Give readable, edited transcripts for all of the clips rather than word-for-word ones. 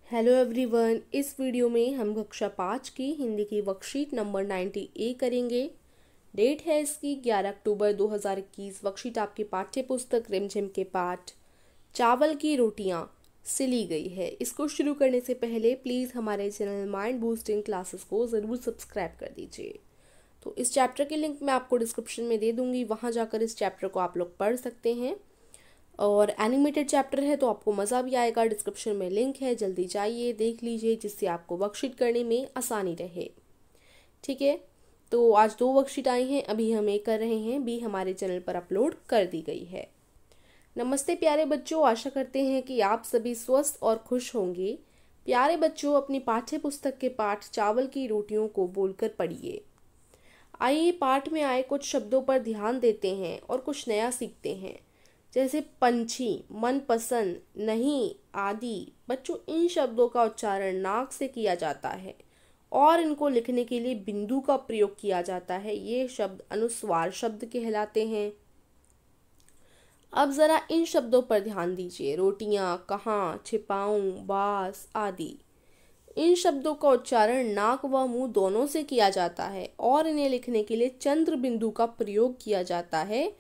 Hello everyone, इस video में हम कक्षा 5 की हिंदी की वर्कशीट नंबर 90A करेंगे। डेट है इसकी 11 अक्टूबर 2021। वर्कशीट आपकी पाठ्य पुस्तक रिमझिम के पाठ चावल की रोटियां से ली गई है। इसको शुरू करने से पहले प्लीज़ हमारे चैनल माइंड बूस्टिंग क्लासेस को ज़रूर सब्सक्राइब कर दीजिए। तो इस चैप्टर की लिंक मैं आपको डिस्क्रिप्शन में दे दूँगी, वहाँ जाकर इस चैप्टर को आप लोग पढ़ सकते हैं। और एनिमेटेड चैप्टर है तो आपको मज़ा भी आएगा। डिस्क्रिप्शन में लिंक है, जल्दी जाइए देख लीजिए, जिससे आपको वर्कशीट करने में आसानी रहे। ठीक है, तो आज 2 वर्कशीट आई हैं, अभी हम एक कर रहे हैं, बी हमारे चैनल पर अपलोड कर दी गई है। नमस्ते प्यारे बच्चों, आशा करते हैं कि आप सभी स्वस्थ और खुश होंगे। प्यारे बच्चों, अपनी पाठ्य पुस्तक के पाठ चावल की रोटियों को बोलकर पढ़िए। आइए पाठ में आए कुछ शब्दों पर ध्यान देते हैं और कुछ नया सीखते हैं, जैसे पंछी, मनपसंद, नहीं आदि। बच्चों, इन शब्दों का उच्चारण नाक से किया जाता है और इनको लिखने के लिए बिंदु का प्रयोग किया जाता है। ये शब्द अनुस्वार शब्द कहलाते हैं। अब जरा इन शब्दों पर ध्यान दीजिए, रोटियां, कहाँ, छिपाऊं, बास आदि। इन शब्दों का उच्चारण नाक व मुंह दोनों से किया जाता है और इन्हें लिखने के लिए चंद्र बिंदु का प्रयोग किया जाता है।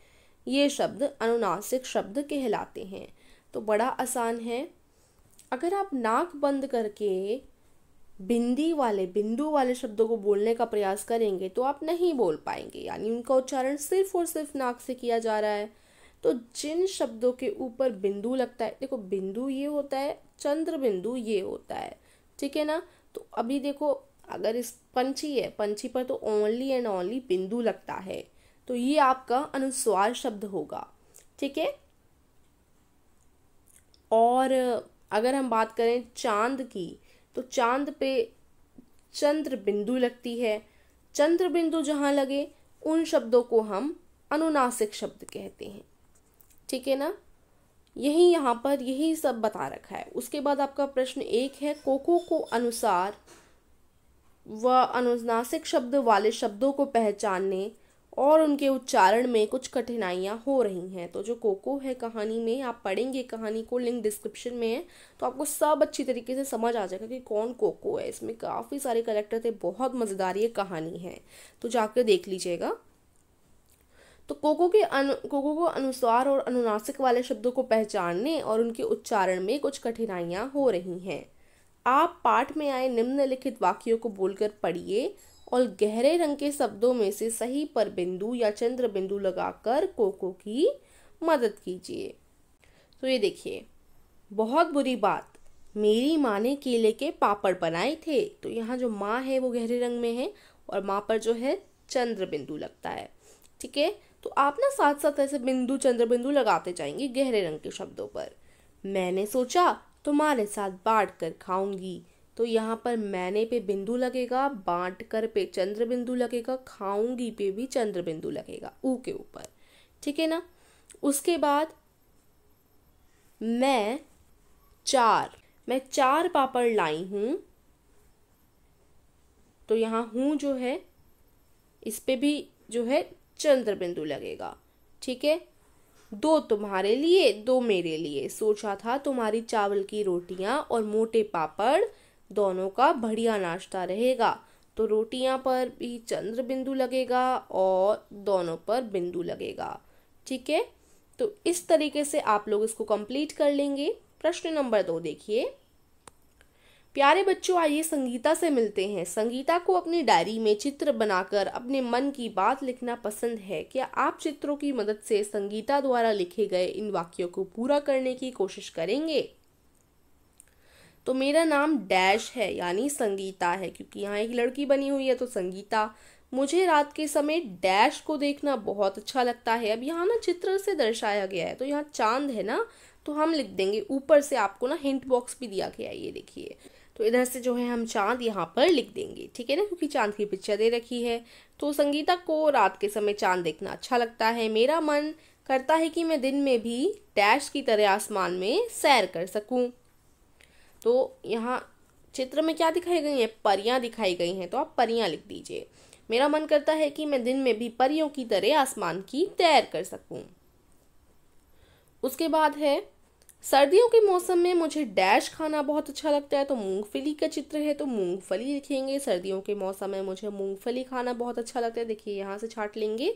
ये शब्द अनुनासिक शब्द कहलाते हैं। तो बड़ा आसान है। अगर आप नाक बंद करके बिंदु वाले शब्दों को बोलने का प्रयास करेंगे तो आप नहीं बोल पाएंगे, यानी उनका उच्चारण सिर्फ और सिर्फ नाक से किया जा रहा है। तो जिन शब्दों के ऊपर बिंदु लगता है, देखो बिंदु ये होता है, चंद्र बिंदु ये होता है, ठीक है ना। तो अभी देखो, अगर इस पंछी है, पंछी पर तो ओनली एंड ओनली बिंदु लगता है, तो ये आपका अनुस्वार शब्द होगा। ठीक है। और अगर हम बात करें चांद की, तो चांद पे चंद्र बिंदु लगती है। चंद्र बिंदु जहां लगे उन शब्दों को हम अनुनासिक शब्द कहते हैं। ठीक है ना। यहाँ पर यही सब बता रखा है। उसके बाद आपका प्रश्न 1 है, कोको को अनुसार व अनुनासिक शब्द वाले शब्दों को पहचानने और उनके उच्चारण में कुछ कठिनाइयाँ हो रही हैं। तो जो कोको है कहानी में, आप पढ़ेंगे कहानी को, लिंक डिस्क्रिप्शन में है, तो आपको सब अच्छी तरीके से समझ आ जाएगा कि कौन कोको है। इसमें काफ़ी सारे कैरेक्टर थे, बहुत मज़ेदार ये कहानी है, तो जाकर देख लीजिएगा। तो कोको को अनुस्वार और अनुनासिक वाले शब्दों को पहचानने और उनके उच्चारण में कुछ कठिनाइयाँ हो रही हैं। आप पाठ में आए निम्नलिखित वाक्यों को बोलकर पढ़िए और गहरे रंग के शब्दों में से सही पर बिंदु या चंद्र बिंदु लगाकर कोको की मदद कीजिए। तो ये देखिए, बहुत बुरी बात, मेरी माँ ने केले के पापड़ बनाए थे। तो यहाँ जो माँ है वो गहरे रंग में है और माँ पर जो है चंद्र बिंदु लगता है। ठीक है, तो आप ना साथ साथ ऐसे बिंदु चंद्र बिंदु लगाते जाएंगे गहरे रंग के शब्दों पर। मैंने सोचा तुम्हारे साथ बांट कर खाऊंगी। तो यहाँ पर मैंने पे बिंदु लगेगा, बांट कर पे चंद्र बिंदु लगेगा, खाऊंगी पे भी चंद्र बिंदु लगेगा ऊ के ऊपर। ठीक है ना। उसके बाद मैं 4 पापड़ लाई हूं। तो यहाँ हूं जो है, इस पे भी जो है चंद्र बिंदु लगेगा। ठीक है। 2 तुम्हारे लिए 2 मेरे लिए, सोचा था तुम्हारी चावल की रोटियां और मोटे पापड़ दोनों का बढ़िया नाश्ता रहेगा। तो रोटियां पर भी चंद्र बिंदु लगेगा और दोनों पर बिंदु लगेगा। ठीक है। तो इस तरीके से आप लोग इसको कंप्लीट कर लेंगे। प्रश्न नंबर 2 देखिए। प्यारे बच्चों, आइए संगीता से मिलते हैं। संगीता को अपनी डायरी में चित्र बनाकर अपने मन की बात लिखना पसंद है। क्या आप चित्रों की मदद से संगीता द्वारा लिखे गए इन वाक्यों को पूरा करने की कोशिश करेंगे? तो मेरा नाम डैश है, यानी संगीता है, क्योंकि यहाँ एक लड़की बनी हुई है तो संगीता। मुझे रात के समय डैश को देखना बहुत अच्छा लगता है। अब यहाँ ना चित्र से दर्शाया गया है, तो यहाँ चांद है ना, तो हम लिख देंगे। ऊपर से आपको ना हिंट बॉक्स भी दिया गया है, ये देखिए। तो इधर से जो है हम चांद यहाँ पर लिख देंगे। ठीक है ना, क्योंकि चांद की पिक्चर दे रखी है। तो संगीता को रात के समय चांद देखना अच्छा लगता है। मेरा मन करता है कि मैं दिन में भी डैश की तरह आसमान में सैर कर सकूं। तो यहाँ चित्र में क्या दिखाई गई है? परियां दिखाई गई हैं, तो आप परियां लिख दीजिए। मेरा मन करता है कि मैं दिन में भी परियों की तरह आसमान की सैर कर सकूं। उसके बाद है सर्दियों के मौसम में मुझे डैश खाना बहुत अच्छा लगता है, तो मूंगफली का चित्र है तो मूंगफली लिखेंगे। सर्दियों के मौसम में मुझे मूंगफली खाना बहुत अच्छा लगता है, देखिए यहाँ से छाट लेंगे।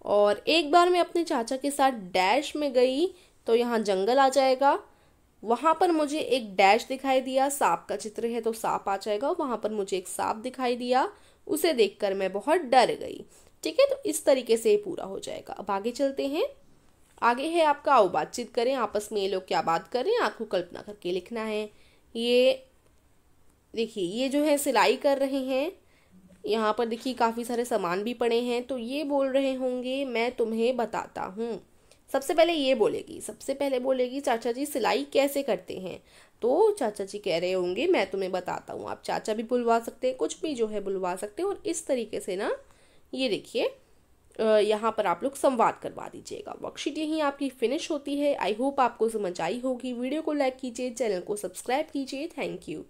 और एक बार मैं अपने चाचा के साथ डैश में गई, तो यहाँ जंगल आ जाएगा। वहां पर मुझे एक डैश दिखाई दिया, सांप का चित्र है तो सांप आ जाएगा। वहां पर मुझे एक सांप दिखाई दिया, उसे देखकर मैं बहुत डर गई। ठीक है, तो इस तरीके से ये पूरा हो जाएगा। अब आगे चलते हैं। आगे है आपका आओ बातचीत करें, आपस में ये लोग क्या बात कर रहे हैं आपको कल्पना करके लिखना है। ये देखिए, ये जो है सिलाई कर रहे हैं। यहाँ पर देखिए काफ़ी सारे सामान भी पड़े हैं, तो ये बोल रहे होंगे मैं तुम्हें बताता हूँ। सबसे पहले ये बोलेगी, सबसे पहले बोलेगी चाचा जी सिलाई कैसे करते हैं, तो चाचा जी कह रहे होंगे मैं तुम्हें बताता हूँ। आप चाचा भी बुलवा सकते हैं, कुछ भी जो है बुलवा सकते हैं। और इस तरीके से ना ये देखिए यहाँ पर आप लोग संवाद करवा दीजिएगा। वर्कशीट यहीं आपकी फिनिश होती है। आई होप आपको समझ आई होगी। वीडियो को लाइक कीजिए, चैनल को सब्सक्राइब कीजिए। Thank you.